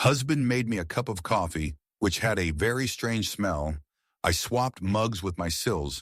Husband made me a cup of coffee, which had a very strange smell. I swapped mugs with my SILs,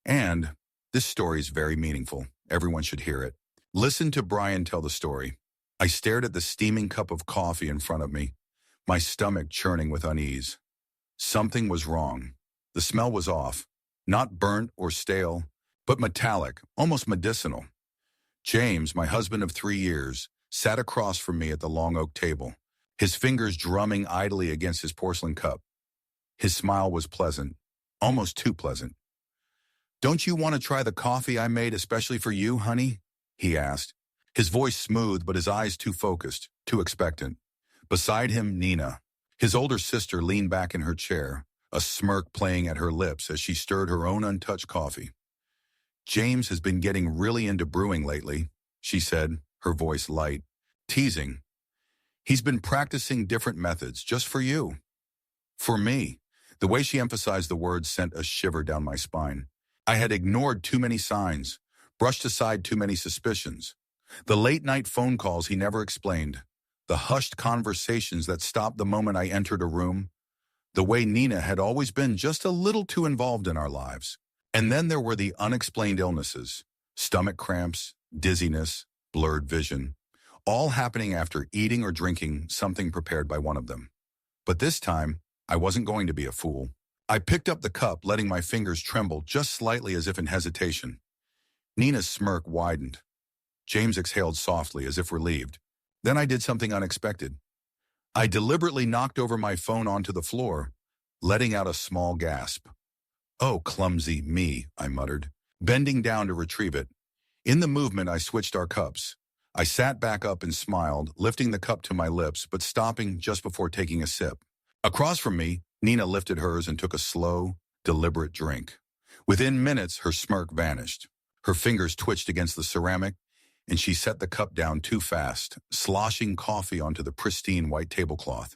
and this story is very meaningful. Everyone should hear it. Listen to Brian tell the story. I stared at the steaming cup of coffee in front of me, my stomach churning with unease. Something was wrong. The smell was off, not burnt or stale, but metallic, almost medicinal. James, my husband of 3 years, sat across from me at the long oak table, his fingers drumming idly against his porcelain cup. His smile was pleasant, almost too pleasant. "Don't you want to try the coffee I made especially for you, honey?" he asked, his voice smooth but his eyes too focused, too expectant. Beside him, Nina, his older sister, leaned back in her chair, a smirk playing at her lips as she stirred her own untouched coffee. "James has been getting really into brewing lately," she said, her voice light, teasing. "He's been practicing different methods just for you." For me. The way she emphasized the words sent a shiver down my spine. I had ignored too many signs, brushed aside too many suspicions. The late-night phone calls he never explained, the hushed conversations that stopped the moment I entered a room, the way Nina had always been just a little too involved in our lives. And then there were the unexplained illnesses, stomach cramps, dizziness, blurred vision, all happening after eating or drinking something prepared by one of them. But this time, I wasn't going to be a fool. I picked up the cup, letting my fingers tremble just slightly as if in hesitation. Nina's smirk widened. James exhaled softly as if relieved. Then I did something unexpected. I deliberately knocked over my phone onto the floor, letting out a small gasp. "Oh, clumsy me," I muttered, bending down to retrieve it. In the movement, I switched our cups. I sat back up and smiled, lifting the cup to my lips, but stopping just before taking a sip. Across from me, Nina lifted hers and took a slow, deliberate drink. Within minutes, her smirk vanished. Her fingers twitched against the ceramic, and she set the cup down too fast, sloshing coffee onto the pristine white tablecloth.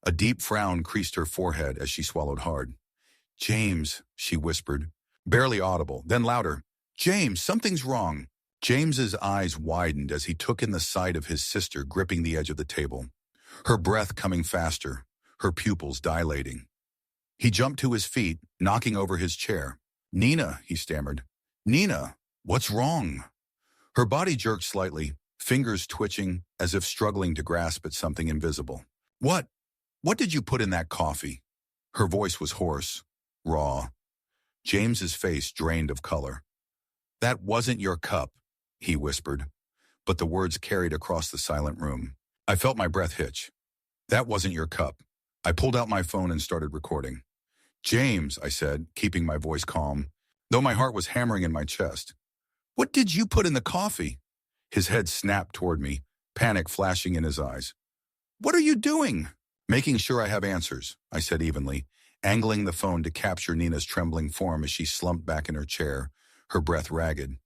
A deep frown creased her forehead as she swallowed hard. "James," she whispered, barely audible, then louder. "James, something's wrong." James's eyes widened as he took in the sight of his sister gripping the edge of the table, her breath coming faster, her pupils dilating. He jumped to his feet, knocking over his chair. "Nina," he stammered. "Nina, what's wrong?" Her body jerked slightly, fingers twitching as if struggling to grasp at something invisible. What did you put in that coffee?" Her voice was hoarse, raw. James's face drained of color. "That wasn't your cup," he whispered, but the words carried across the silent room. I felt my breath hitch. "That wasn't your cup." I pulled out my phone and started recording. "James," I said, keeping my voice calm, though my heart was hammering in my chest. "What did you put in the coffee?" His head snapped toward me, panic flashing in his eyes. "What are you doing?" "Making sure I have answers," I said evenly, angling the phone to capture Nina's trembling form as she slumped back in her chair, her breath ragged.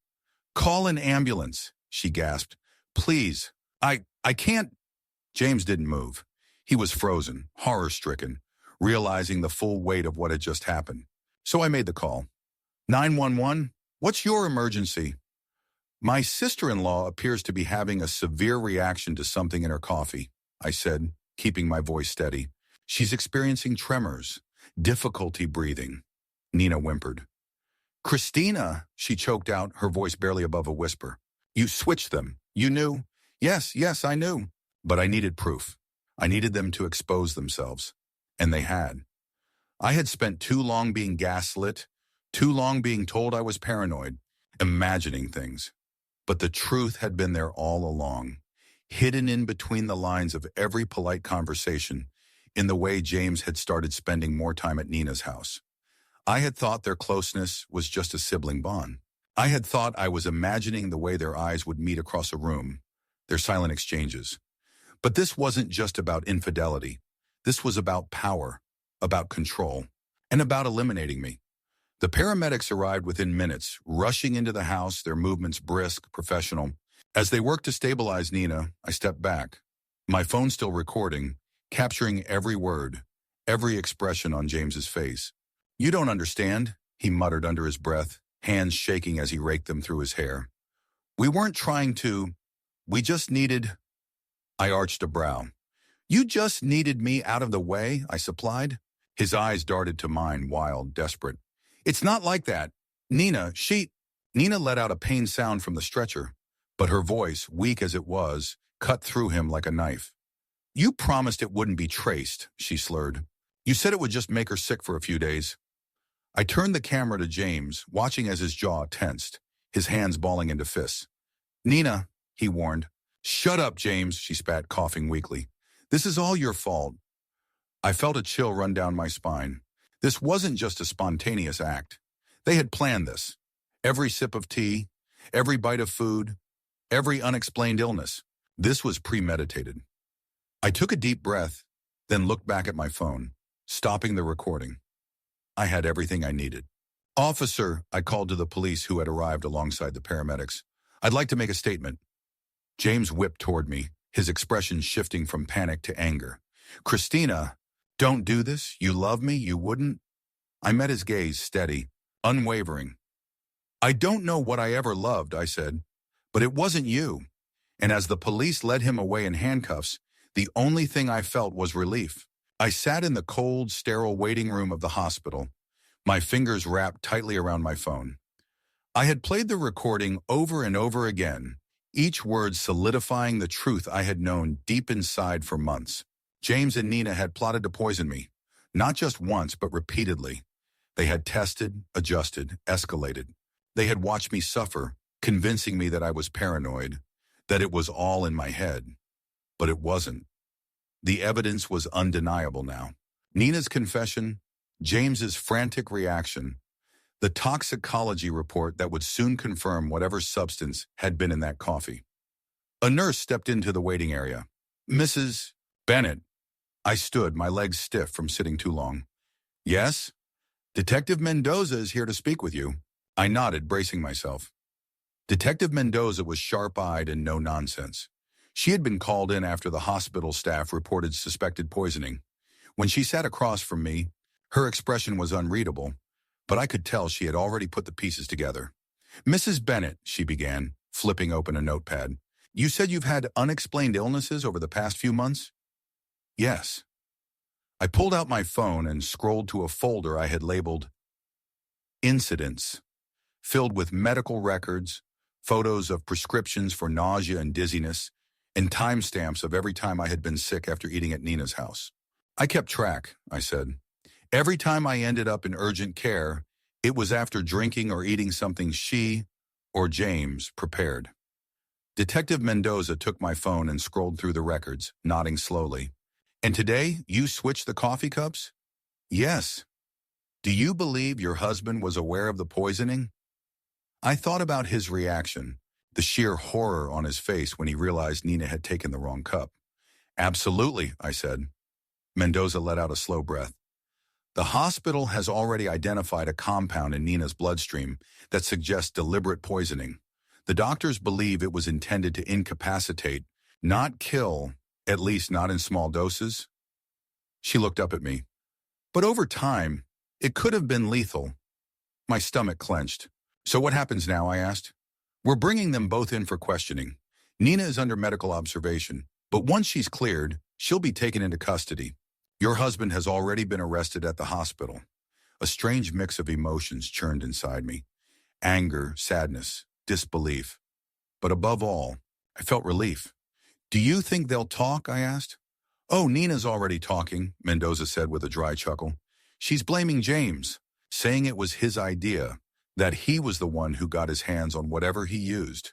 "Call an ambulance," she gasped. "Please, I can't." James didn't move. He was frozen, horror-stricken, realizing the full weight of what had just happened. So I made the call. 911, what's your emergency?" "My sister-in-law appears to be having a severe reaction to something in her coffee," I said, keeping my voice steady. "She's experiencing tremors, difficulty breathing." Nina whimpered. "Christina," she choked out, her voice barely above a whisper. "You switched them. You knew." Yes, I knew. But I needed proof. I needed them to expose themselves. And they had. I had spent too long being gaslit, too long being told I was paranoid, imagining things. But the truth had been there all along, hidden in between the lines of every polite conversation, in the way James had started spending more time at Nina's house. I had thought their closeness was just a sibling bond. I had thought I was imagining the way their eyes would meet across a room, their silent exchanges. But this wasn't just about infidelity. This was about power, about control, and about eliminating me. The paramedics arrived within minutes, rushing into the house, their movements brisk, professional. As they worked to stabilize Nina, I stepped back, my phone still recording, capturing every word, every expression on James's face. "You don't understand," he muttered under his breath, hands shaking as he raked them through his hair. "We weren't trying to. We just needed." I arched a brow. You just needed me out of the way, I supplied. His eyes darted to mine, wild, desperate. It's not like that. Nina let out a pained sound from the stretcher, but her voice, weak as it was, cut through him like a knife. You promised it wouldn't be traced, she slurred. You said it would just make her sick for a few days. I turned the camera to James, watching as his jaw tensed, his hands balling into fists. Nina, he warned. Shut up, James, she spat, coughing weakly. This is all your fault. I felt a chill run down my spine. This wasn't just a spontaneous act. They had planned this. Every sip of tea, every bite of food, every unexplained illness. This was premeditated. I took a deep breath, then looked back at my phone, stopping the recording. I had everything I needed. Officer, I called to the police who had arrived alongside the paramedics. I'd like to make a statement. James whipped toward me, his expression shifting from panic to anger. Christina, don't do this. You love me. You wouldn't. I met his gaze, steady, unwavering. I don't know what I ever loved, I said, but it wasn't you. And as the police led him away in handcuffs, the only thing I felt was relief. I sat in the cold, sterile waiting room of the hospital, my fingers wrapped tightly around my phone. I had played the recording over and over again, each word solidifying the truth I had known deep inside for months. James and Nina had plotted to poison me, not just once, but repeatedly. They had tested, adjusted, escalated. They had watched me suffer, convincing me that I was paranoid, that it was all in my head. But it wasn't. The evidence was undeniable now. Nina's confession, James's frantic reaction, the toxicology report that would soon confirm whatever substance had been in that coffee. A nurse stepped into the waiting area. Mrs. Bennett. I stood, my legs stiff from sitting too long. Yes? Detective Mendoza is here to speak with you. I nodded, bracing myself. Detective Mendoza was sharp-eyed and no nonsense. She had been called in after the hospital staff reported suspected poisoning. When she sat across from me, her expression was unreadable, but I could tell she had already put the pieces together. Mrs. Bennett, she began, flipping open a notepad. You said you've had unexplained illnesses over the past few months? Yes. I pulled out my phone and scrolled to a folder I had labeled Incidents, filled with medical records, photos of prescriptions for nausea and dizziness, and timestamps of every time I had been sick after eating at Nina's house. I kept track, I said. Every time I ended up in urgent care, it was after drinking or eating something she, or James, prepared. Detective Mendoza took my phone and scrolled through the records, nodding slowly. And today, you switched the coffee cups? Yes. Do you believe your husband was aware of the poisoning? I thought about his reaction, the sheer horror on his face when he realized Nina had taken the wrong cup. Absolutely, I said. Mendoza let out a slow breath. The hospital has already identified a compound in Nina's bloodstream that suggests deliberate poisoning. The doctors believe it was intended to incapacitate, not kill, at least not in small doses. She looked up at me. But over time, it could have been lethal. My stomach clenched. So what happens now, I asked. We're bringing them both in for questioning. Nina is under medical observation, but once she's cleared, she'll be taken into custody. Your husband has already been arrested at the hospital. A strange mix of emotions churned inside me. Anger, sadness, disbelief. But above all, I felt relief. Do you think they'll talk? I asked. Oh, Nina's already talking, Mendoza said with a dry chuckle. She's blaming James, saying it was his idea, that he was the one who got his hands on whatever he used.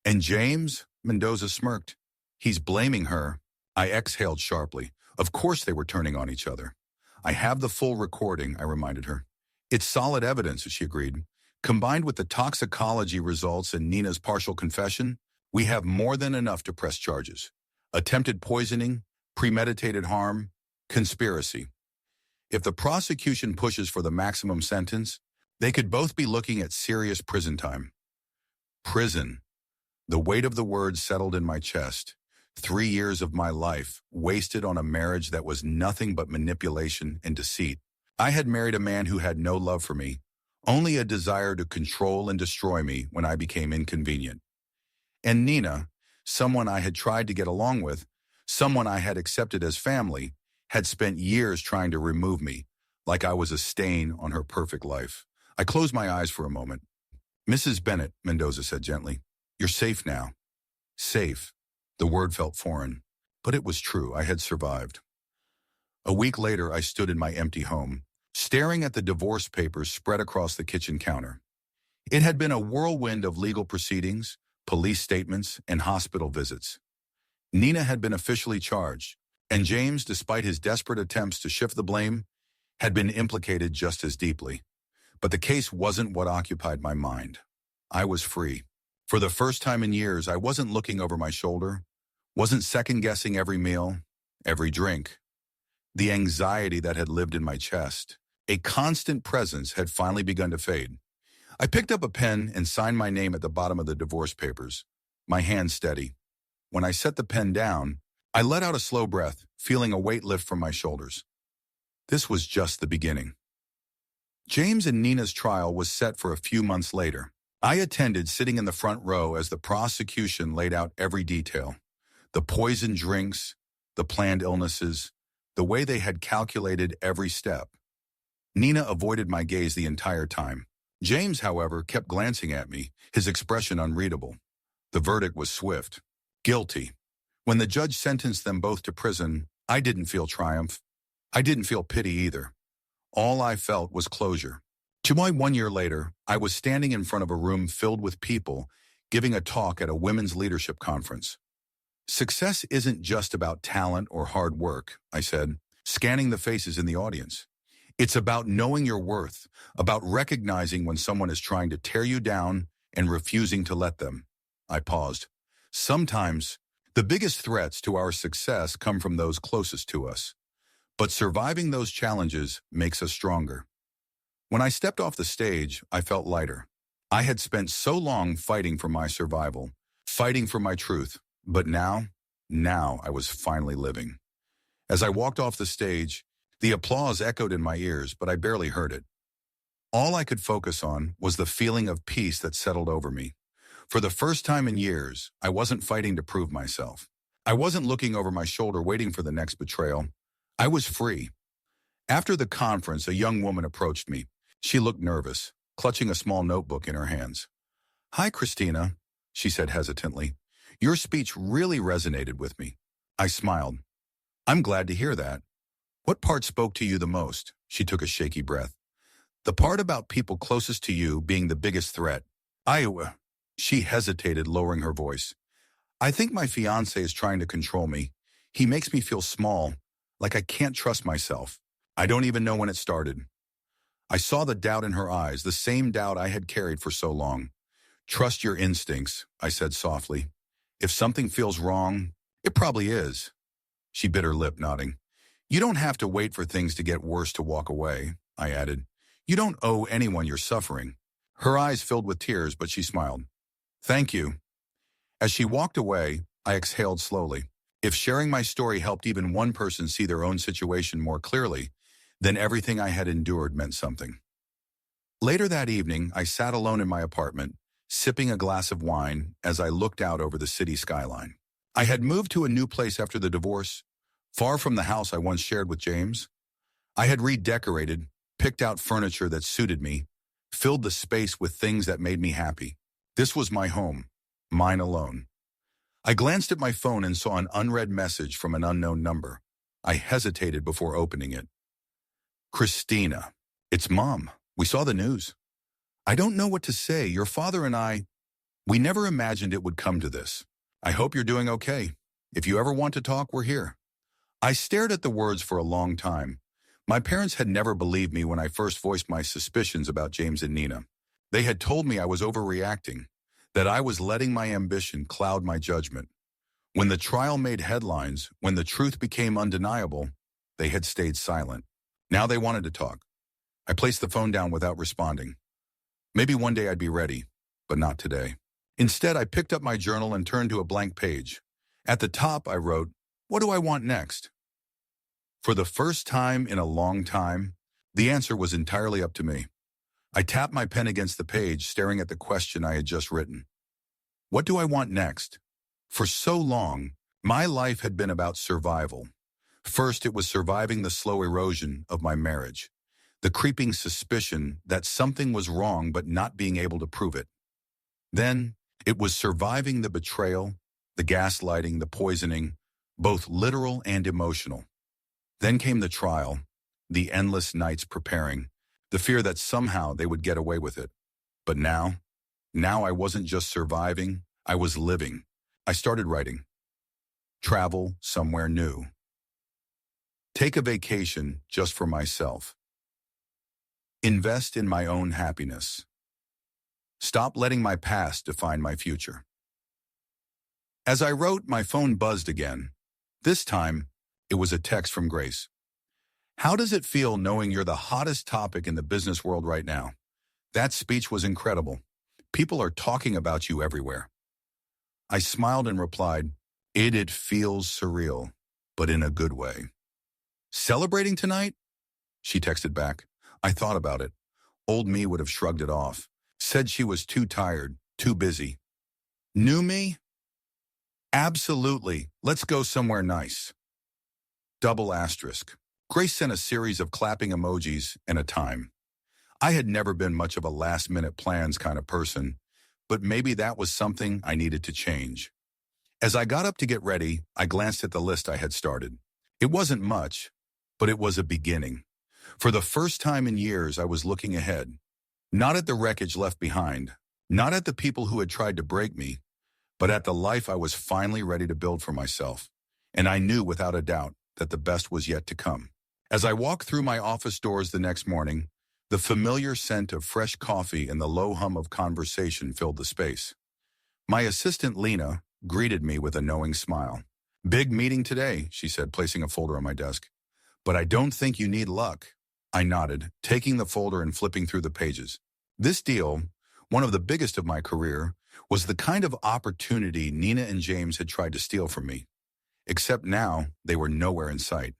And James? Mendoza smirked. He's blaming her. I exhaled sharply. Of course they were turning on each other. I have the full recording, I reminded her. It's solid evidence, she agreed. Combined with the toxicology results and Nina's partial confession, we have more than enough to press charges. Attempted poisoning, premeditated harm, conspiracy. If the prosecution pushes for the maximum sentence, they could both be looking at serious prison time. Prison. The weight of the words settled in my chest. 3 years of my life wasted on a marriage that was nothing but manipulation and deceit. I had married a man who had no love for me, only a desire to control and destroy me when I became inconvenient. And Nina, someone I had tried to get along with, Someone I had accepted as family had spent years trying to remove me, like I was a stain on her perfect life. I closed my eyes for a moment. "Mrs. Bennett," Mendoza said gently, "you're safe now." Safe. The word felt foreign, but it was true. I had survived. A week later, I stood in my empty home, staring at the divorce papers spread across the kitchen counter. It had been a whirlwind of legal proceedings, police statements, and hospital visits. Nina had been officially charged, and James, despite his desperate attempts to shift the blame, had been implicated just as deeply. But the case wasn't what occupied my mind. I was free. For the first time in years, I wasn't looking over my shoulder, wasn't second-guessing every meal, every drink. The anxiety that had lived in my chest, a constant presence, had finally begun to fade. I picked up a pen and signed my name at the bottom of the divorce papers, my hand steady. When I set the pen down, I let out a slow breath, feeling a weight lift from my shoulders. This was just the beginning. James and Nina's trial was set for a few months later. I attended, sitting in the front row as the prosecution laid out every detail. The poisoned drinks, the planned illnesses, the way they had calculated every step. Nina avoided my gaze the entire time. James, however, kept glancing at me, his expression unreadable. The verdict was swift. Guilty. When the judge sentenced them both to prison, I didn't feel triumph. I didn't feel pity either. All I felt was closure. 1 year later, I was standing in front of a room filled with people, giving a talk at a women's leadership conference. "Success isn't just about talent or hard work," I said, scanning the faces in the audience. "It's about knowing your worth, about recognizing when someone is trying to tear you down and refusing to let them." I paused. Sometimes, the biggest threats to our success come from those closest to us. But surviving those challenges makes us stronger. When I stepped off the stage, I felt lighter. I had spent so long fighting for my survival, fighting for my truth. But now I was finally living. As I walked off the stage, the applause echoed in my ears, but I barely heard it. All I could focus on was the feeling of peace that settled over me. For the first time in years, I wasn't fighting to prove myself. I wasn't looking over my shoulder waiting for the next betrayal. I was free. After the conference, a young woman approached me. She looked nervous, clutching a small notebook in her hands. "Hi, Christina," she said hesitantly. "Your speech really resonated with me." I smiled. "I'm glad to hear that. What part spoke to you the most?" She took a shaky breath. "The part about people closest to you being the biggest threat. She hesitated, lowering her voice. "I think my fiancé is trying to control me. He makes me feel small, like I can't trust myself. I don't even know when it started." I saw the doubt in her eyes, the same doubt I had carried for so long. "Trust your instincts," I said softly. "If something feels wrong, it probably is." She bit her lip, nodding. "You don't have to wait for things to get worse to walk away," I added. "You don't owe anyone your suffering." Her eyes filled with tears, but she smiled. "Thank you." As she walked away, I exhaled slowly. If sharing my story helped even one person see their own situation more clearly, then everything I had endured meant something. Later that evening, I sat alone in my apartment, sipping a glass of wine as I looked out over the city skyline. I had moved to a new place after the divorce, far from the house I once shared with James. I had redecorated, picked out furniture that suited me, filled the space with things that made me happy. This was my home, mine alone. I glanced at my phone and saw an unread message from an unknown number. I hesitated before opening it. "Christina, it's Mom. We saw the news." "I don't know what to say. Your father and we never imagined it would come to this. I hope you're doing okay. If you ever want to talk, we're here." I stared at the words for a long time. My parents had never believed me when I first voiced my suspicions about James and Nina. They had told me I was overreacting, that I was letting my ambition cloud my judgment. When the trial made headlines, when the truth became undeniable, they had stayed silent. Now they wanted to talk. I placed the phone down without responding. Maybe one day I'd be ready, but not today. Instead, I picked up my journal and turned to a blank page. At the top, I wrote, "What do I want next?" For the first time in a long time, the answer was entirely up to me. I tapped my pen against the page, staring at the question I had just written. What do I want next? For so long, My life had been about survival. First, it was surviving the slow erosion of my marriage, the creeping suspicion that something was wrong but not being able to prove it. Then, it was surviving the betrayal, the gaslighting, the poisoning, both literal and emotional. Then came the trial, the endless nights preparing, the fear that somehow they would get away with it. But now I wasn't just surviving, I was living. I started writing. Travel somewhere new. Take a vacation just for myself. Invest in my own happiness. Stop letting my past define my future. As I wrote, my phone buzzed again. This time, it was a text from Grace. How does it feel knowing you're the hottest topic in the business world right now? That speech was incredible. People are talking about you everywhere. I smiled and replied, It feels surreal, but in a good way. Celebrating tonight? She texted back. I thought about it. Old me would have shrugged it off, said she was too tired, too busy. New me? Absolutely. Let's go somewhere nice. Double asterisk. Grace sent a series of clapping emojis and a time. I had never been much of a last-minute plans kind of person, but maybe that was something I needed to change. As I got up to get ready, I glanced at the list I had started. It wasn't much, but it was a beginning. For the first time in years, I was looking ahead. Not at the wreckage left behind, not at the people who had tried to break me, but at the life I was finally ready to build for myself. And I knew without a doubt that the best was yet to come. As I walked through my office doors the next morning, the familiar scent of fresh coffee and the low hum of conversation filled the space. My assistant, Lena, greeted me with a knowing smile. Big meeting today, she said, placing a folder on my desk. But I don't think you need luck. I nodded, taking the folder and flipping through the pages. This deal, one of the biggest of my career, was the kind of opportunity Nina and James had tried to steal from me. Except now, they were nowhere in sight.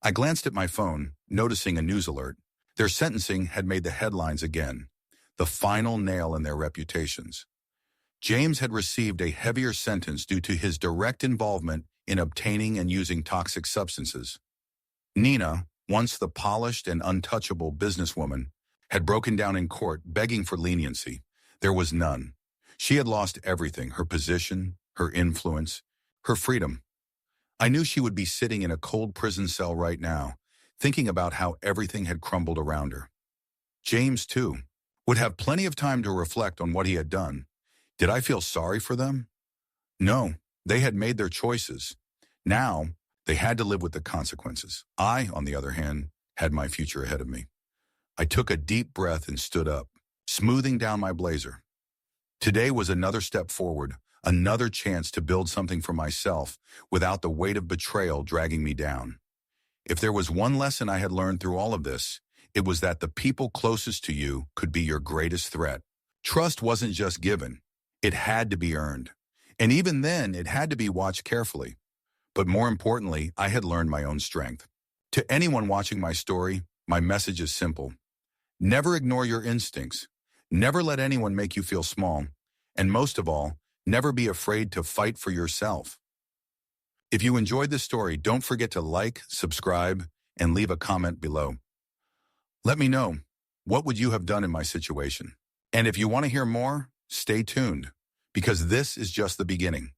I glanced at my phone, noticing a news alert. Their sentencing had made the headlines again, the final nail in their reputations. James had received a heavier sentence due to his direct involvement in obtaining and using toxic substances. Nina, once the polished and untouchable businesswoman, had broken down in court begging for leniency. There was none. She had lost everything, her position, her influence, her freedom. I knew she would be sitting in a cold prison cell right now, thinking about how everything had crumbled around her. James, too, would have plenty of time to reflect on what he had done. Did I feel sorry for them? No, they had made their choices. Now, they had to live with the consequences. I, on the other hand, had my future ahead of me. I took a deep breath and stood up, smoothing down my blazer. Today was another step forward, another chance to build something for myself without the weight of betrayal dragging me down. If there was one lesson I had learned through all of this, it was that the people closest to you could be your greatest threat. Trust wasn't just given. It had to be earned. And even then, it had to be watched carefully. But more importantly, I had learned my own strength. To anyone watching my story, my message is simple. Never ignore your instincts. Never let anyone make you feel small. And most of all, never be afraid to fight for yourself. If you enjoyed this story, don't forget to like, subscribe, and leave a comment below. Let me know, what would you have done in my situation? And if you want to hear more, stay tuned, because this is just the beginning.